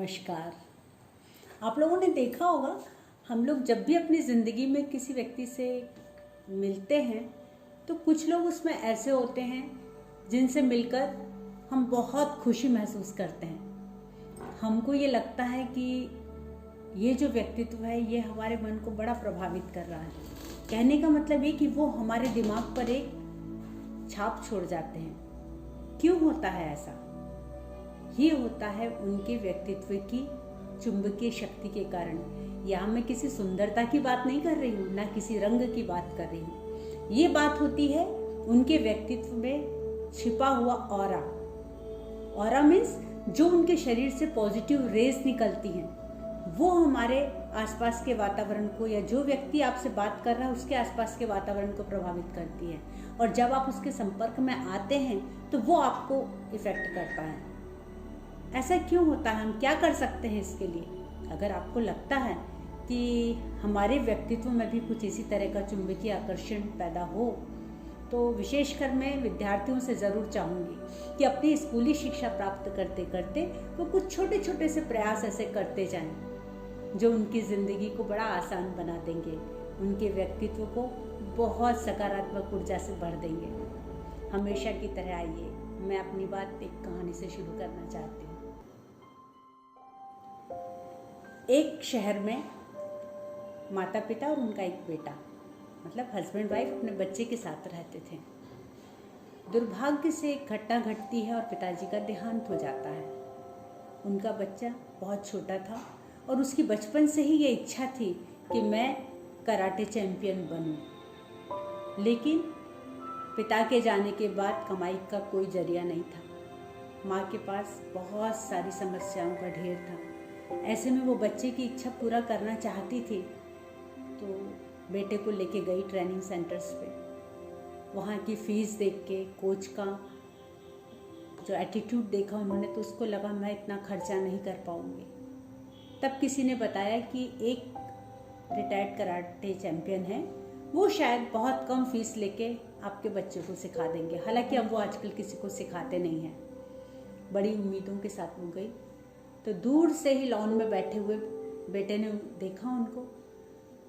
नमस्कार। आप लोगों ने देखा होगा, हम लोग जब भी अपनी ज़िंदगी में किसी व्यक्ति से मिलते हैं तो कुछ लोग उसमें ऐसे होते हैं जिनसे मिलकर हम बहुत खुशी महसूस करते हैं। हमको ये लगता है कि ये जो व्यक्तित्व है ये हमारे मन को बड़ा प्रभावित कर रहा है। कहने का मतलब ये कि वो हमारे दिमाग पर एक छाप छोड़ जाते हैं। क्यों होता है ऐसा? ये होता है उनके व्यक्तित्व की चुंबकीय शक्ति के कारण। यहाँ मैं किसी सुंदरता की बात नहीं कर रही हूँ, ना किसी रंग की बात कर रही हूँ। ये बात होती है उनके व्यक्तित्व में छिपा हुआ ऑरा। ऑरा मीन्स जो उनके शरीर से पॉजिटिव रेज निकलती हैं, वो हमारे आसपास के वातावरण को, या जो व्यक्ति आपसे बात कर रहा है उसके आसपास के वातावरण को प्रभावित करती है। और जब आप उसके संपर्क में आते हैं तो वो आपको इफेक्ट करता है। ऐसा क्यों होता है? हम क्या कर सकते हैं इसके लिए? अगर आपको लगता है कि हमारे व्यक्तित्व में भी कुछ इसी तरह का चुंबकीय आकर्षण पैदा हो, तो विशेषकर मैं विद्यार्थियों से ज़रूर चाहूँगी कि अपनी स्कूली शिक्षा प्राप्त करते करते वो कुछ छोटे छोटे से प्रयास ऐसे करते जाएं जो उनकी ज़िंदगी को बड़ा आसान बना देंगे, उनके व्यक्तित्व को बहुत सकारात्मक ऊर्जा से भर देंगे। हमेशा की तरह आइए, मैं अपनी बात एक कहानी से शुरू करना चाहती हूँ। एक शहर में माता पिता और उनका एक बेटा, मतलब हस्बैंड वाइफ, अपने बच्चे के साथ रहते थे। दुर्भाग्य से एक घटना घटती है और पिताजी का देहांत हो जाता है। उनका बच्चा बहुत छोटा था और उसकी बचपन से ही ये इच्छा थी कि मैं कराटे चैंपियन बनूं। लेकिन पिता के जाने के बाद कमाई का कोई जरिया नहीं था। माँ के पास बहुत सारी समस्याओं का ढेर था। ऐसे में वो बच्चे की इच्छा पूरा करना चाहती थी, तो बेटे को लेके गई ट्रेनिंग सेंटर्स पे। वहाँ की फ़ीस देख के, कोच का जो एटीट्यूड देखा उन्होंने, तो उसको लगा मैं इतना खर्चा नहीं कर पाऊँगी। तब किसी ने बताया कि एक रिटायर्ड कराटे चैंपियन है, वो शायद बहुत कम फीस लेके आपके बच्चे को सिखा देंगे। हालांकि अब वो आजकल किसी को सिखाते नहीं हैं। बड़ी उम्मीदों के साथ वो गई, तो दूर से ही लॉन में बैठे हुए बेटे ने देखा उनको।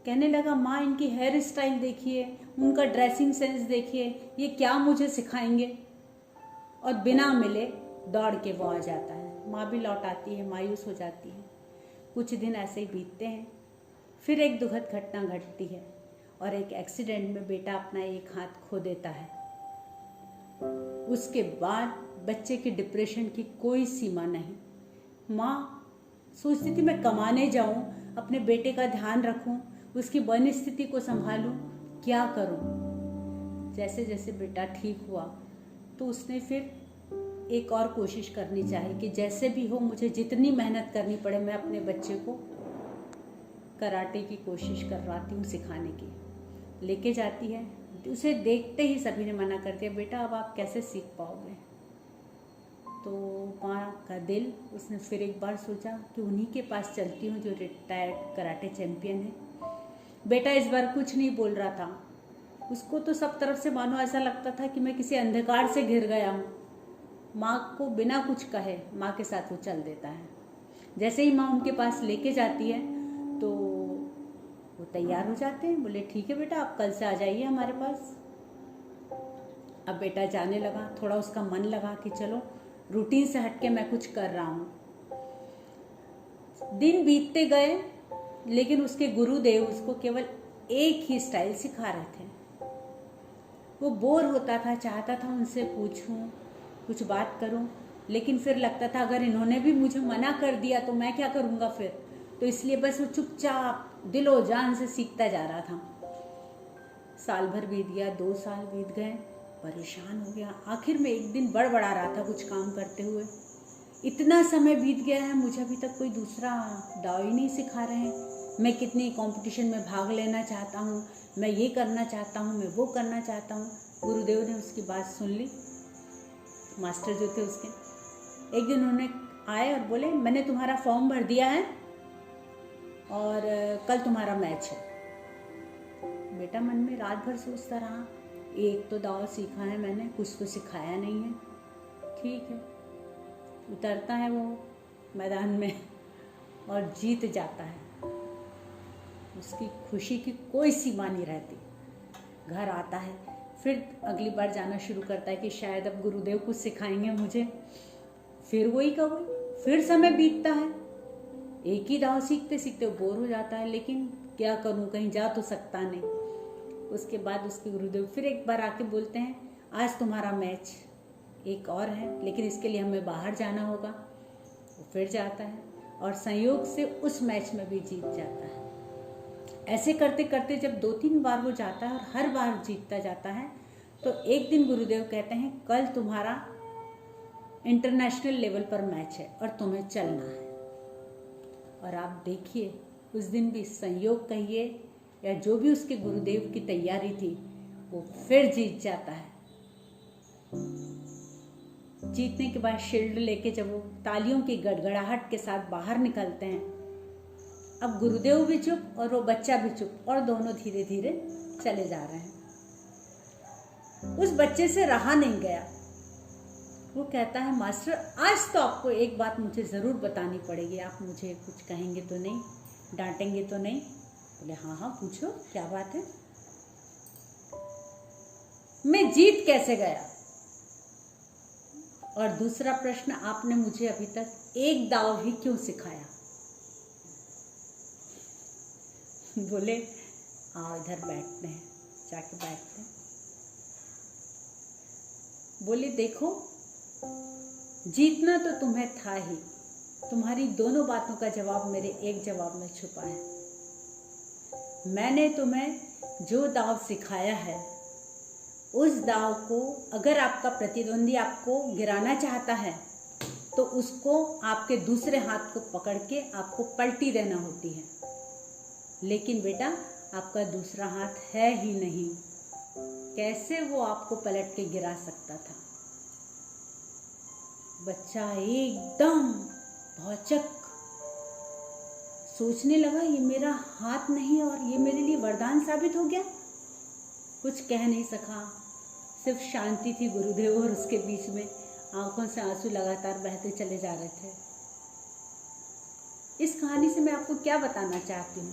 कहने लगा, माँ इनकी हेयर स्टाइल देखिए, उनका ड्रेसिंग सेंस देखिए, ये क्या मुझे सिखाएंगे। और बिना मिले दौड़ के वो आ जाता है। माँ भी लौट आती है, मायूस हो जाती है। कुछ दिन ऐसे ही बीतते हैं। फिर एक दुखद घटना घटती है और एक एक्सीडेंट में बेटा अपना एक हाथ खो देता है। उसके बाद बच्चे के डिप्रेशन की कोई सीमा नहीं। माँ सोचती थी मैं कमाने जाऊं, अपने बेटे का ध्यान रखूं, उसकी मन स्थिति को संभालूं, क्या करूं। जैसे जैसे बेटा ठीक हुआ तो उसने फिर एक और कोशिश करनी चाहिए कि जैसे भी हो, मुझे जितनी मेहनत करनी पड़े, मैं अपने बच्चे को कराटे की कोशिश करवाती हूँ सिखाने की। लेके जाती है, उसे देखते ही सभी ने मना कर दिया, बेटा अब आप कैसे सीख पाओगे। तो माँ का दिल, उसने फिर एक बार सोचा कि उन्हीं के पास चलती हूँ जो रिटायर्ड कराटे चैंपियन है। बेटा इस बार कुछ नहीं बोल रहा था। उसको तो सब तरफ से मानो ऐसा लगता था कि मैं किसी अंधकार से घिर गया हूँ। माँ को बिना कुछ कहे माँ के साथ वो चल देता है। जैसे ही माँ उनके पास लेके जाती है तो वो तैयार हो जाते हैं। बोले ठीक है बेटा, आप कल से आ जाइए हमारे पास। अब बेटा जाने लगा। थोड़ा उसका मन लगा कि चलो रूटीन से हटके मैं कुछ कर रहा हूँ। दिन बीतते गए, लेकिन उसके गुरुदेव उसको केवल एक ही स्टाइल सिखा रहे थे। वो बोर होता था, चाहता था उनसे पूछूं, कुछ बात करूं, लेकिन फिर लगता था अगर इन्होंने भी मुझे मना कर दिया तो मैं क्या करूंगा फिर। तो इसलिए बस वो चुपचाप दिलो जान से सीखता जा रहा था। साल भर बीत गया, 2 साल बीत गए, परेशान हो गया। आखिर में एक दिन बड़बड़ा रहा था कुछ काम करते हुए, इतना समय बीत गया है, मुझे अभी तक कोई दूसरा दाव ही नहीं सिखा रहे हैं। मैं कितनी कंपटीशन में भाग लेना चाहता हूँ, मैं ये करना चाहता हूँ, मैं वो करना चाहता हूँ। गुरुदेव ने उसकी बात सुन ली। मास्टर जो थे उसके, एक दिन उन्होंने आए और बोले, मैंने तुम्हारा फॉर्म भर दिया है और कल तुम्हारा मैच है। बेटा मन में रात भर सोचता रहा, एक तो दाव सीखा है मैंने, कुछ तो सिखाया नहीं है। ठीक है, उतरता है वो मैदान में। और जीत जाता है, उसकी खुशी की कोई सीमा नहीं रहती। घर आता है, फिर अगली बार जाना शुरू करता है कि शायद अब गुरुदेव कुछ सिखाएंगे मुझे। फिर वही का वही, फिर समय बीतता है, एक ही दाव सीखते सीखते बोर हो जाता है, लेकिन क्या करूं, कहीं जा तो सकता नहीं। उसके बाद उसके गुरुदेव फिर एक बार आके बोलते हैं, आज तुम्हारा मैच एक और है, लेकिन इसके लिए हमें बाहर जाना होगा। वो फिर जाता है और संयोग से उस मैच में भी जीत जाता है। ऐसे करते करते जब 2-3 बार वो जाता है और हर बार जीतता जाता है, तो एक दिन गुरुदेव कहते हैं, कल तुम्हारा इंटरनेशनल लेवल पर मैच है और तुम्हें चलना है। और आप देखिए, उस दिन भी संयोग कहिए या जो भी उसके गुरुदेव की तैयारी थी, वो फिर जीत जाता है। जीतने के बाद शील्ड लेके जब वो तालियों की गड़गड़ाहट के साथ बाहर निकलते हैं, अब गुरुदेव भी चुप और वो बच्चा भी चुप, और दोनों धीरे धीरे चले जा रहे हैं। उस बच्चे से रहा नहीं गया। वो कहता है, मास्टर आज तो आपको एक बात मुझे ज़रूर बतानी पड़ेगी, आप मुझे कुछ कहेंगे तो नहीं, डांटेंगे तो नहीं? बोले, हाँ हाँ पूछो, क्या बात है? मैं जीत कैसे गया? और दूसरा प्रश्न, आपने मुझे अभी तक एक दाव भी क्यों सिखाया? बोले, आओ इधर बैठते हैं, जाके बैठते हैं। बोले, देखो जीतना तो तुम्हें था ही, तुम्हारी दोनों बातों का जवाब मेरे एक जवाब में छुपा है। मैंने तुम्हें जो दाव सिखाया है, उस दाव को अगर आपका प्रतिद्वंदी आपको गिराना चाहता है, तो उसको आपके दूसरे हाथ को पकड़ के आपको पलटी देना होती है। लेकिन बेटा, आपका दूसरा हाथ है ही नहीं, कैसे वो आपको पलट के गिरा सकता था? बच्चा एकदम भौचक सोचने लगा, ये मेरा हाथ नहीं और ये मेरे लिए वरदान साबित हो गया। कुछ कह नहीं सका, सिर्फ शांति थी गुरुदेव और उसके बीच में। आंखों से आंसू लगातार बहते चले जा रहे थे। इस कहानी से मैं आपको क्या बताना चाहती हूँ?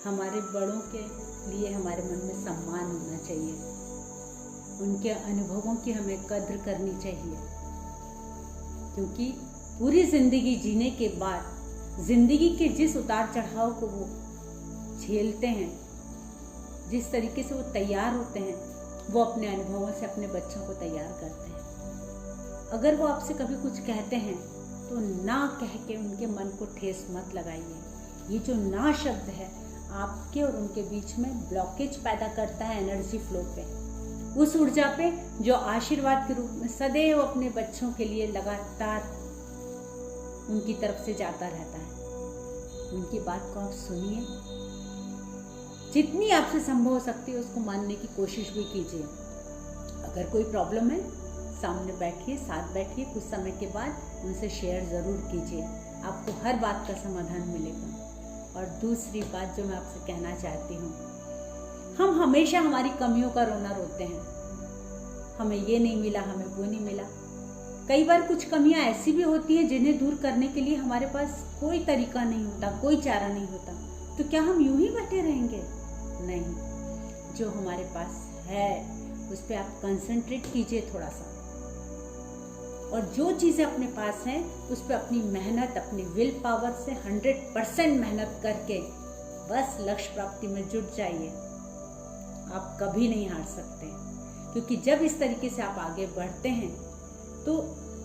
हमारे बड़ों के लिए हमारे मन में सम्मान होना चाहिए, उनके अनुभवों की हमें कद्र करनी चाहिए, क्योंकि पूरी जिंदगी जीने के बाद जिंदगी के जिस उतार चढ़ाव को वो झेलते हैं, जिस तरीके से वो तैयार होते हैं, वो अपने अनुभवों से अपने बच्चों को तैयार करते हैं। अगर वो आपसे कभी कुछ कहते हैं तो ना कह के उनके मन को ठेस मत लगाइए। ये जो ना शब्द है आपके और उनके बीच में ब्लॉकेज पैदा करता है एनर्जी फ्लो पे, उस ऊर्जा पे जो आशीर्वाद के रूप में सदैव अपने बच्चों के लिए लगातार उनकी तरफ से जाता रहता है। उनकी बात को आप सुनिए, जितनी आपसे संभव हो सकती है उसको मानने की कोशिश भी कीजिए। अगर कोई प्रॉब्लम है, सामने बैठिए, साथ बैठिए, कुछ समय के बाद उनसे शेयर ज़रूर कीजिए, आपको हर बात का समाधान मिलेगा। और दूसरी बात जो मैं आपसे कहना चाहती हूँ, हम हमेशा हमारी कमियों का रोना रोते हैं, हमें ये नहीं मिला, हमें वो नहीं मिला। कई बार कुछ कमियां ऐसी भी होती हैं जिन्हें दूर करने के लिए हमारे पास कोई तरीका नहीं होता, कोई चारा नहीं होता। तो क्या हम यूं ही बैठे रहेंगे? नहीं, जो हमारे पास है उस पर आप कंसंट्रेट कीजिए थोड़ा सा, और जो चीज़ें अपने पास हैं उस पर अपनी मेहनत, अपनी विल पावर से 100% मेहनत करके बस लक्ष्य प्राप्ति में जुट जाइए। आप कभी नहीं हार सकते, क्योंकि जब इस तरीके से आप आगे बढ़ते हैं तो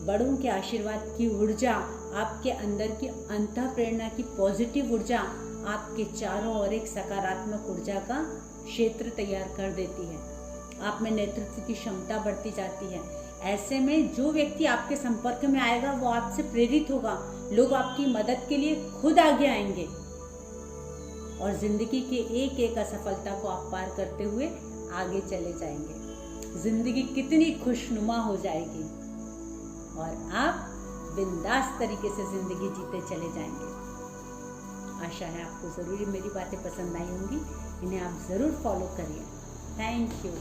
बड़ों के आशीर्वाद की ऊर्जा, आपके अंदर की अंतः प्रेरणा की पॉजिटिव ऊर्जा आपके चारों ओर एक सकारात्मक ऊर्जा का क्षेत्र तैयार कर देती है। आप में नेतृत्व की क्षमता बढ़ती जाती है। ऐसे में जो व्यक्ति आपके संपर्क में आएगा वो आपसे प्रेरित होगा, लोग आपकी मदद के लिए खुद आगे आएंगे और जिंदगी के एक एक असफलता को आप पार करते हुए आगे चले जाएंगे। जिंदगी कितनी खुशनुमा हो जाएगी और आप बिंदास तरीके से जिंदगी जीते चले जाएंगे। आशा है आपको ज़रूर मेरी बातें पसंद आई होंगी, इन्हें आप ज़रूर फॉलो करिए। Thank you.